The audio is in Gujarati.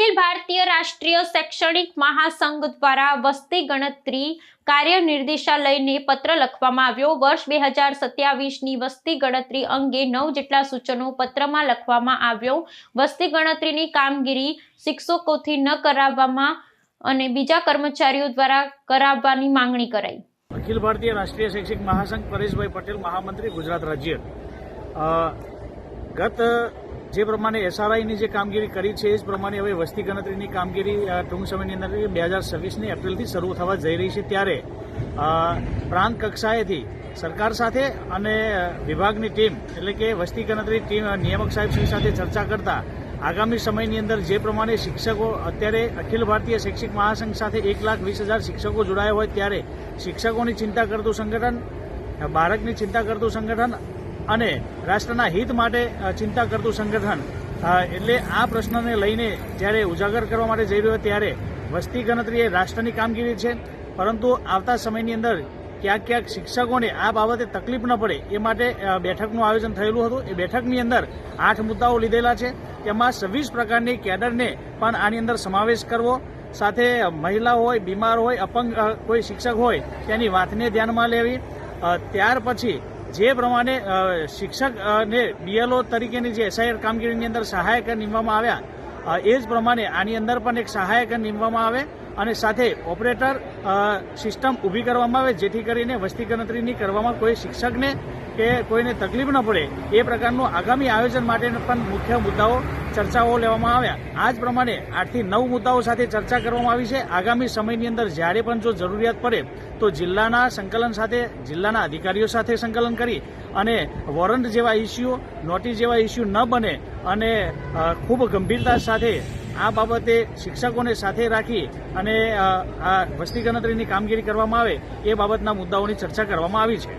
અખિલ ભારતીય રાષ્ટ્રીય શૈક્ષણિક મહાસંઘ દ્વારા વસ્તી ગણતરી કાર્ય નિર્દેશાલયને પત્ર લખવામાં આવ્યો। વર્ષ 2027ની વસ્તી ગણતરી અંગે 9 જેટલા સૂચનો પત્રમાં લખવામાં આવ્યો। વસ્તી ગણતરીની કામગીરી શિક્ષકોથી ન કરાવવામાં અને બીજા કર્મચારીઓ દ્વારા કરાવવાની માંગણી કરાઈ। અખિલ ભારતીય રાષ્ટ્રીય શૈક્ષિક મહાસંઘ પરેશભાઈ પટેલ, મહામંત્રી, ગુજરાત રાજ્ય। ગત જે પ્રમાણે એસઆરઆઈની જે કામગીરી કરી છે એ જ પ્રમાણે હવે વસ્તી ગણતરીની કામગીરી ટૂંક સમયની અંદર 2026ની એપ્રિલથી શરૂ થવા જઈ રહી છે। ત્યારે પ્રાંત કક્ષાએથી સરકાર સાથે અને વિભાગની ટીમ એટલે કે વસ્તી ગણતરી ટીમ નિયામક સાહેબશ્રી સાથે ચર્ચા કરતા આગામી સમયની અંદર જે પ્રમાણે શિક્ષકો અત્યારે અખિલ ભારતીય શૈક્ષિક મહાસંઘ સાથે 1,20,000 શિક્ષકો જોડાયા હોય ત્યારે શિક્ષકોની ચિંતા કરતું સંગઠન, બાળકની ચિંતા કરતું સંગઠન અને રાષ્ટ્રના હિત માટે ચિંતા કરતું સંગઠન એટલે આ પ્રશ્નને લઈને જ્યારે ઉજાગર કરવા માટે જઈ રહ્યો ત્યારે વસ્તી ગણતરી એ રાષ્ટ્રની કામગીરી છે, પરંતુ આવતા સમયની અંદર ક્યાંક શિક્ષકોને આ બાબતે તકલીફ ન પડે એ માટે બેઠકનું આયોજન થયેલું હતું। એ બેઠકની અંદર 8 મુદ્દાઓ લીધેલા છે, તેમાં 26 પ્રકારની કેડરને પણ આની અંદર સમાવેશ કરવો, સાથે મહિલા હોય, બીમાર હોય, અપંગ કોઈ શિક્ષક હોય તેની વાતને ધ્યાનમાં લેવી। ત્યાર પછી જે પ્રમાણે શિક્ષકને બીએલઓ તરીકેની જે એસઆઈઆર કામગીરીની અંદર સહાયક નીમવામાં આવ્યા એ જ પ્રમાણે આની અંદર પણ એક સહાયક નીમવામાં આવે અને સાથે ઓપરેટર સિસ્ટમ ઊભી કરવામાં આવે, જેથી કરીને વસ્તી ગણતરીની કરવામાં કોઈ શિક્ષકને કે કોઈને તકલીફ ન પડે એ પ્રકારનું આગામી આયોજન માટે પણ મુખ્ય મુદ્દાઓ ચર્ચાઓ લેવામાં આવ્યા। આ જ પ્રમાણે 8 થી 9 મુદ્દાઓ સાથે ચર્ચા કરવામાં આવી છે। આગામી સમયની અંદર જ્યારે પણ જો જરૂરિયાત પડે તો જિલ્લાના સંકલન સાથે, જિલ્લાના અધિકારીઓ સાથે સંકલન કરી અને વોરંટ જેવા ઇસ્યુ, નોટિસ જેવા ઇસ્યુ ન બને અને ખૂબ ગંભીરતા સાથે આ બાબતે શિક્ષકોને સાથે રાખી અને આ વસ્તી ગણતરીની કામગીરી કરવામાં આવે એ બાબતના મુદ્દાઓની ચર્ચા કરવામાં આવી છે।